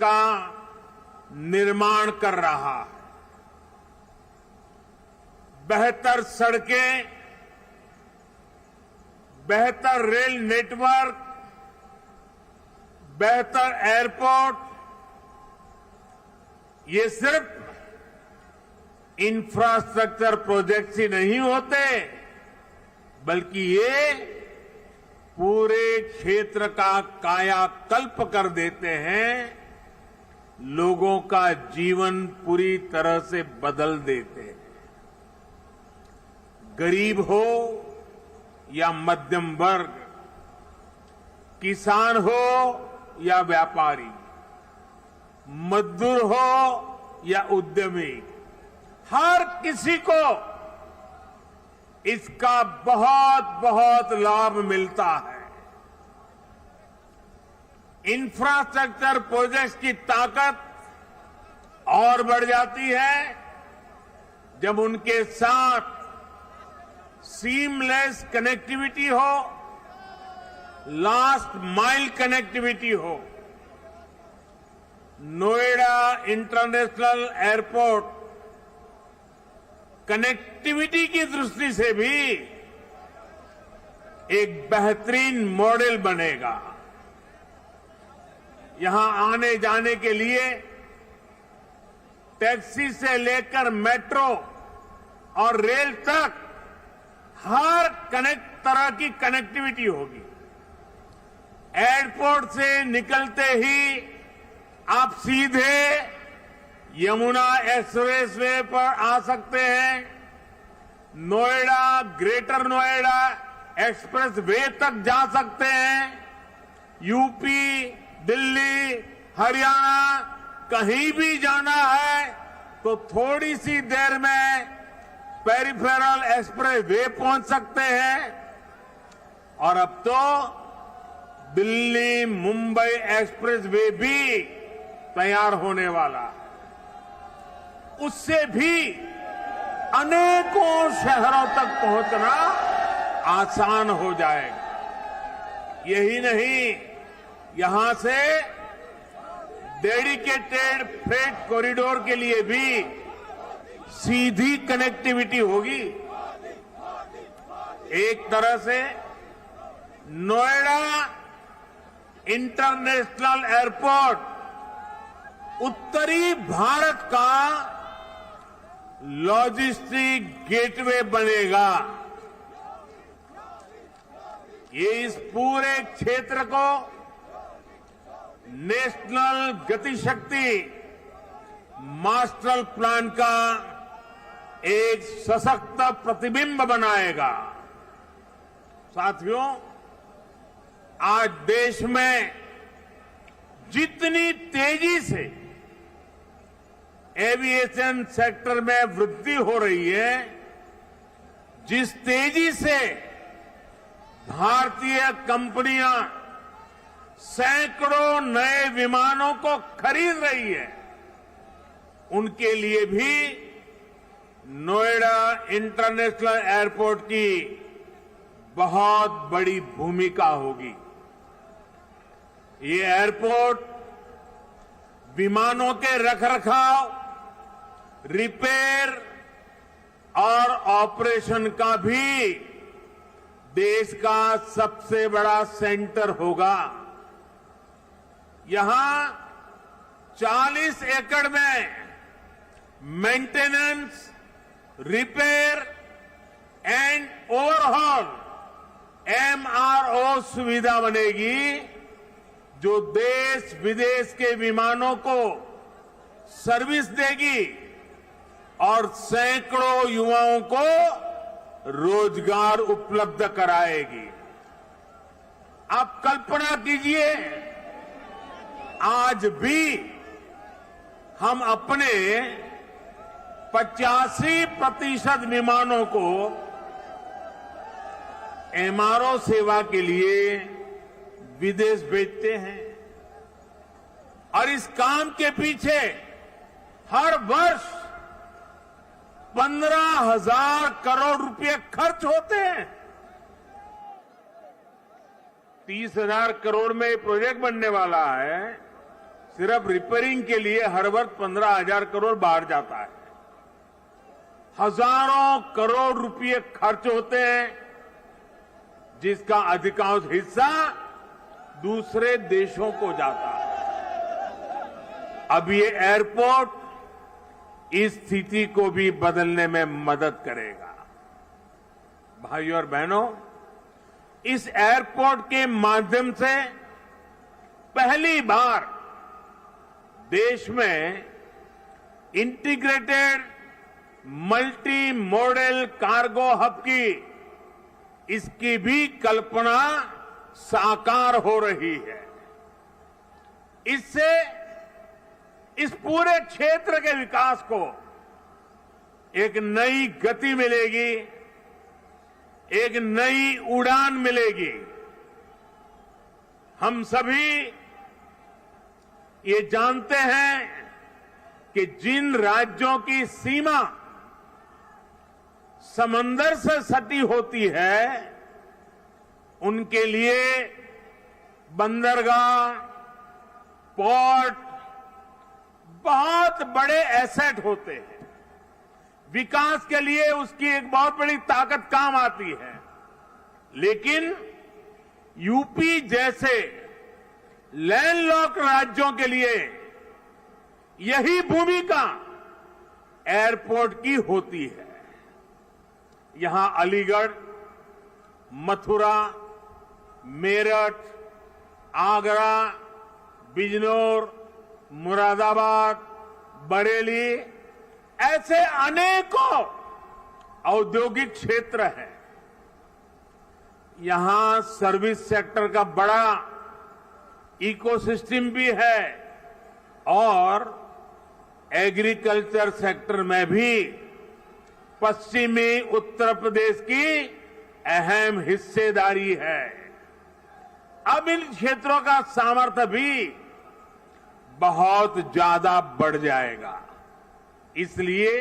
का निर्माण कर रहा है। बेहतर सड़कें, बेहतर रेल नेटवर्क, बेहतर एयरपोर्ट, ये सिर्फ इंफ्रास्ट्रक्चर प्रोजेक्ट्स ही नहीं होते, बल्कि ये पूरे क्षेत्र का कायाकल्प कर देते हैं, लोगों का जीवन पूरी तरह से बदल देते हैं। गरीब हो या मध्यम वर्ग, किसान हो या व्यापारी, मजदूर हो या उद्यमी, हर किसी को इसका बहुत बहुत लाभ मिलता है। इंफ्रास्ट्रक्चर प्रोजेक्ट्स की ताकत और बढ़ जाती है जब उनके साथ सीमलेस कनेक्टिविटी हो, लास्ट माइल कनेक्टिविटी हो। नोएडा इंटरनेशनल एयरपोर्ट कनेक्टिविटी की दृष्टि से भी एक बेहतरीन मॉडल बनेगा। यहां आने जाने के लिए टैक्सी से लेकर मेट्रो और रेल तक हर तरह की कनेक्टिविटी होगी। एयरपोर्ट से निकलते ही आप सीधे यमुना एक्सप्रेस वे पर आ सकते हैं। Noida, greater Noida express way तक जा सकते हैं। यूपी, दिल्ली, हरियाणा कहीं भी जाना है तो थोड़ी सी देर में पेरिफेरल एक्सप्रेस वे पहुंच सकते हैं। और अब तो दिल्ली मुंबई एक्सप्रेस वे भी तैयार होने वाला है। उससे भी अनेकों शहरों तक पहुंचना आसान हो जाएगा। यही नहीं, यहां से डेडिकेटेड फ्रेट कॉरिडोर के लिए भी सीधी कनेक्टिविटी होगी। एक तरह से नोएडा इंटरनेशनल एयरपोर्ट उत्तरी भारत का लॉजिस्टिक गेटवे बनेगा। ये इस पूरे क्षेत्र को नेशनल गतिशक्ति मास्टर प्लान का एक सशक्त प्रतिबिंब बनाएगा। साथियों, आज देश में जितनी तेजी से एविएशन सेक्टर में वृद्धि हो रही है, जिस तेजी से भारतीय कंपनियां सैकड़ों नए विमानों को खरीद रही है, उनके लिए भी नोएडा इंटरनेशनल एयरपोर्ट की बहुत बड़ी भूमिका होगी। ये एयरपोर्ट विमानों के रखरखाव, रिपेयर और ऑपरेशन का भी देश का सबसे बड़ा सेंटर होगा। यहां 40 एकड़ में maintenance, repair and overhaul MRO सुविधा बनेगी, जो देश विदेश के विमानों को सर्विस देगी और सैकड़ों युवाओं को रोजगार उपलब्ध कराएगी। आप कल्पना कीजिए, आज भी हम अपने 85% विमानों को MRO सेवा के लिए विदेश भेजते हैं और इस काम के पीछे हर वर्ष 15,000 करोड़ रुपए खर्च होते हैं। 30,000 करोड़ में प्रोजेक्ट बनने वाला है। सिर्फ रिपेयरिंग के लिए हर वर्ष 15,000 करोड़ बाहर जाता है। हजारों करोड़ रुपए खर्च होते हैं, जिसका अधिकांश हिस्सा दूसरे देशों को जाता है। अब ये एयरपोर्ट इस स्थिति को भी बदलने में मदद करेगा। भाइयों और बहनों, इस एयरपोर्ट के माध्यम से पहली बार देश में integrated multi modal cargo hub की इसकी भी कल्पना साकार हो रही है। इससे इस पूरे क्षेत्र के विकास को एक नई गति मिलेगी, एक नई उड़ान मिलेगी। हम सभी ये जानते हैं कि जिन राज्यों की सीमा समंदर से सटी होती है, उनके लिए बंदरगाह, पोर्ट बहुत बड़े एसेट होते हैं। विकास के लिए उसकी एक बहुत बड़ी ताकत काम आती है। लेकिन यूपी जैसे लैंडलॉक्ड राज्यों के लिए यही भूमिका एयरपोर्ट की होती है। यहां अलीगढ़, मथुरा, मेरठ, आगरा, बिजनौर, मुरादाबाद, बरेली ऐसे अनेकों औद्योगिक क्षेत्र हैं। यहां सर्विस सेक्टर का बड़ा इकोसिस्टम भी है और एग्रीकल्चर सेक्टर में भी पश्चिमी उत्तर प्रदेश की अहम हिस्सेदारी है। अब इन क्षेत्रों का सामर्थ्य भी बहुत ज्यादा बढ़ जाएगा। इसलिए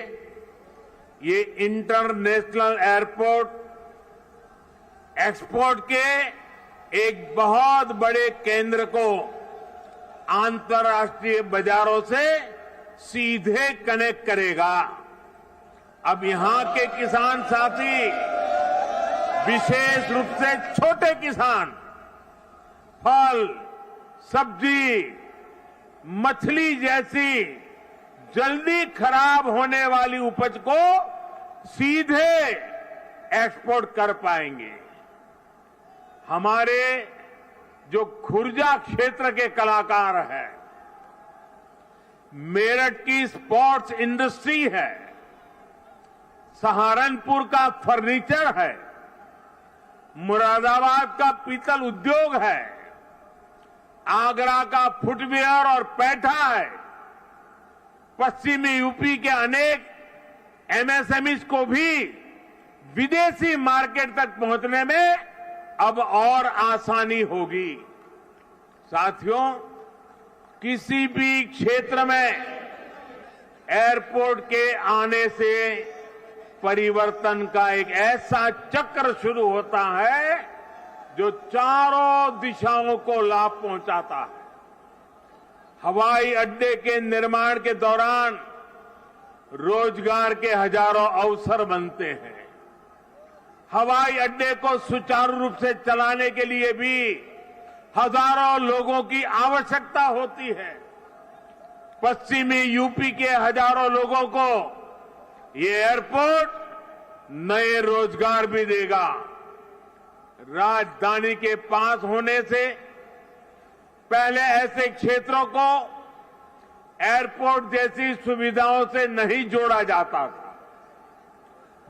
ये इंटरनेशनल एयरपोर्ट एक्सपोर्ट के एक बहुत बड़े केंद्र को अंतर्राष्ट्रीय बाजारों से सीधे कनेक्ट करेगा। अब यहां के किसान साथी, विशेष रूप से छोटे किसान, फल, सब्जी, मछली जैसी जल्दी खराब होने वाली उपज को सीधे एक्सपोर्ट कर पाएंगे। हमारे जो खुर्जा क्षेत्र के कलाकार हैं, मेरठ की स्पोर्ट्स इंडस्ट्री है, सहारनपुर का फर्नीचर है, मुरादाबाद का पीतल उद्योग है, आगरा का फुटवियर और पैठा है, पश्चिमी यूपी के अनेक एमएसएमईज को भी विदेशी मार्केट तक पहुंचने में अब और आसानी होगी। साथियों, किसी भी क्षेत्र में एयरपोर्ट के आने से परिवर्तन का एक ऐसा चक्र शुरू होता है जो चारों दिशाओं को लाभ पहुंचाता है। हवाई अड्डे के निर्माण के दौरान रोजगार के हजारों अवसर बनते हैं। हवाई अड्डे को सुचारू रूप से चलाने के लिए भी हजारों लोगों की आवश्यकता होती है। पश्चिमी यूपी के हजारों लोगों को ये एयरपोर्ट नए रोजगार भी देगा। राजधानी के पास होने से पहले ऐसे क्षेत्रों को एयरपोर्ट जैसी सुविधाओं से नहीं जोड़ा जाता था।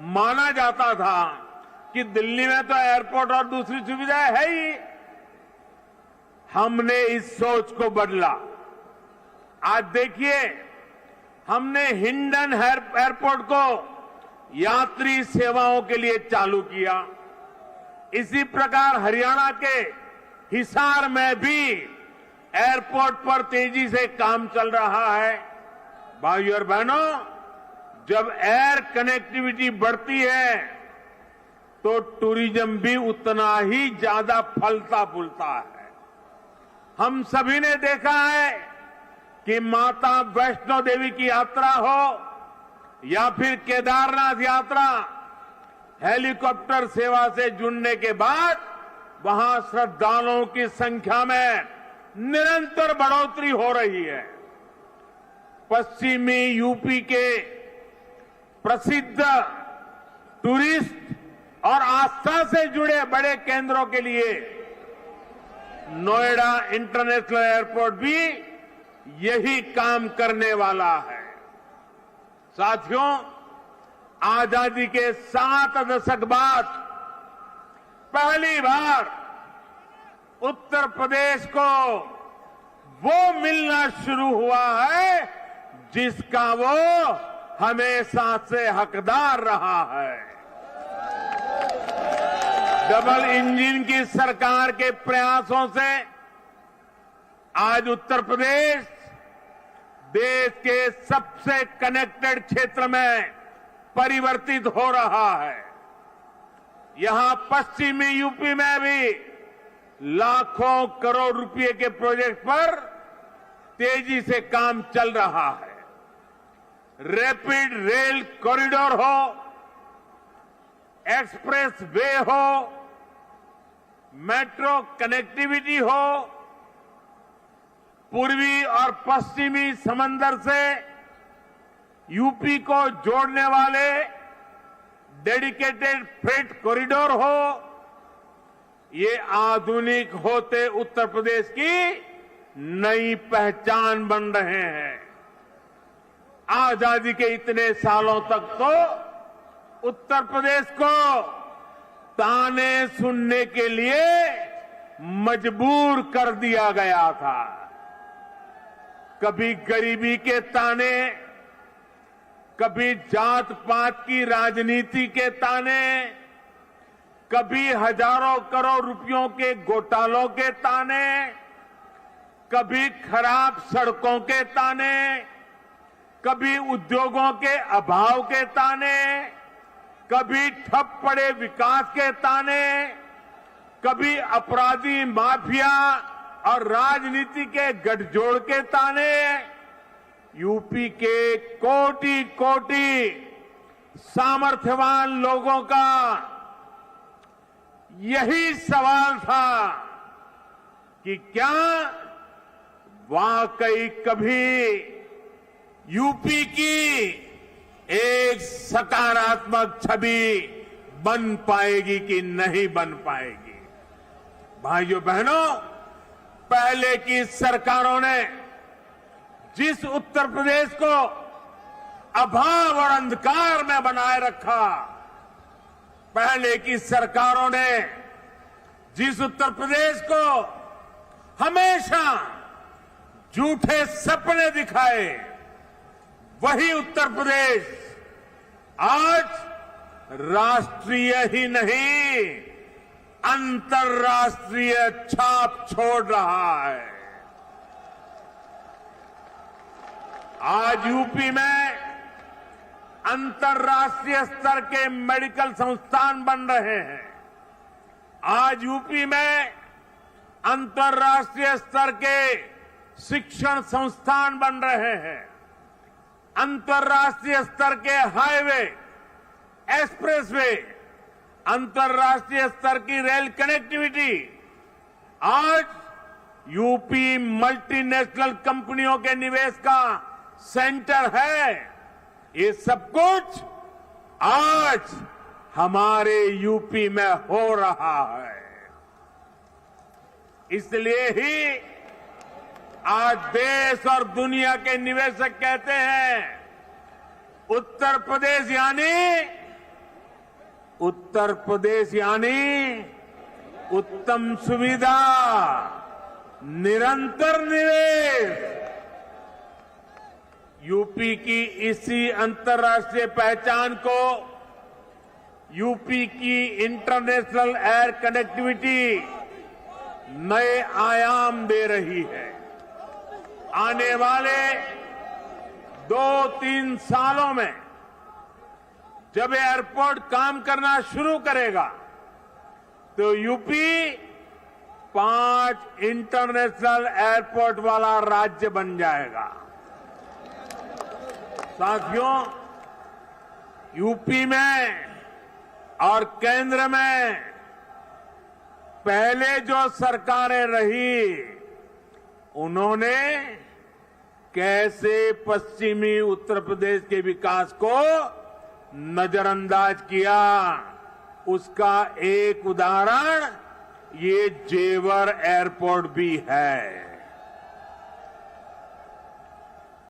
माना जाता था कि दिल्ली में तो एयरपोर्ट और दूसरी सुविधाएं है ही। हमने इस सोच को बदला। आज देखिए, हमने हिंडन एयरपोर्ट को यात्री सेवाओं के लिए चालू किया। इसी प्रकार हरियाणा के हिसार में भी एयरपोर्ट पर तेजी से काम चल रहा है। भाइयों और बहनों, जब एयर कनेक्टिविटी बढ़ती है तो टूरिज्म भी उतना ही ज्यादा फलता फूलता है। हम सभी ने देखा है कि माता वैष्णो देवी की यात्रा हो या फिर केदारनाथ यात्रा, हेलीकॉप्टर सेवा से जुड़ने के बाद वहां श्रद्धालुओं की संख्या में निरंतर बढ़ोतरी हो रही है। पश्चिमी यूपी के प्रसिद्ध टूरिस्ट और आस्था से जुड़े बड़े केंद्रों के लिए नोएडा इंटरनेशनल एयरपोर्ट भी यही काम करने वाला है। साथियों, आजादी के 7 दशक बाद पहली बार उत्तर प्रदेश को वो मिलना शुरू हुआ है जिसका वो हमेशा से हकदार रहा है। डबल इंजन की सरकार के प्रयासों से आज उत्तर प्रदेश देश के सबसे कनेक्टेड क्षेत्र में परिवर्तित हो रहा है। यहां पश्चिमी यूपी में भी लाखों करोड़ रुपए के प्रोजेक्ट पर तेजी से काम चल रहा है। रैपिड रेल कॉरिडोर हो, एक्सप्रेस वे हो, मेट्रो कनेक्टिविटी हो, पूर्वी और पश्चिमी समंदर से यूपी को जोड़ने वाले डेडिकेटेड फ्रेट कॉरिडोर हो, ये आधुनिक होते उत्तर प्रदेश की नई पहचान बन रहे हैं। आजादी के इतने सालों तक तो उत्तर प्रदेश को ताने सुनने के लिए मजबूर कर दिया गया था। कभी गरीबी के ताने, कभी जात पात की राजनीति के ताने, कभी हजारों करोड़ रुपयों के घोटालों के ताने, कभी खराब सड़कों के ताने, कभी उद्योगों के अभाव के ताने, कभी ठप पड़े विकास के ताने, कभी अपराधी माफिया और राजनीति के गठजोड़ के ताने। यूपी के कोटि कोटि सामर्थ्यवान लोगों का यही सवाल था कि क्या वाकई कभी यूपी की एक सकारात्मक छवि बन पाएगी कि नहीं बन पाएगी। भाइयों बहनों, पहले की सरकारों ने जिस उत्तर प्रदेश को अभाव और अंधकार में बनाए रखा, पहले की सरकारों ने जिस उत्तर प्रदेश को हमेशा झूठे सपने दिखाए, वही उत्तर प्रदेश आज राष्ट्रीय ही नहीं अंतर्राष्ट्रीय छाप छोड़ रहा है। आज यूपी में अंतर्राष्ट्रीय स्तर के मेडिकल संस्थान बन रहे हैं। आज यूपी में अंतर्राष्ट्रीय स्तर के शिक्षण संस्थान बन रहे हैं। अंतर्राष्ट्रीय स्तर के हाईवे, एक्सप्रेसवे, अंतर्राष्ट्रीय स्तर की रेल कनेक्टिविटी, आज यूपी मल्टीनेशनल कंपनियों के निवेश का सेंटर है। ये सब कुछ आज हमारे यूपी में हो रहा है। इसलिए ही आज देश और दुनिया के निवेशक कहते हैं, उत्तर प्रदेश यानी उत्तम सुविधा, निरंतर निवेश। यूपी की इसी अंतर्राष्ट्रीय पहचान को यूपी की इंटरनेशनल एयर कनेक्टिविटी नए आयाम दे रही है। आने वाले 2-3 सालों में जब एयरपोर्ट काम करना शुरू करेगा तो यूपी 5 इंटरनेशनल एयरपोर्ट वाला राज्य बन जाएगा। साथियों, यूपी में और केंद्र में पहले जो सरकारें रही, उन्होंने कैसे पश्चिमी उत्तर प्रदेश के विकास को नजरअंदाज किया, उसका एक उदाहरण ये जेवर एयरपोर्ट भी है।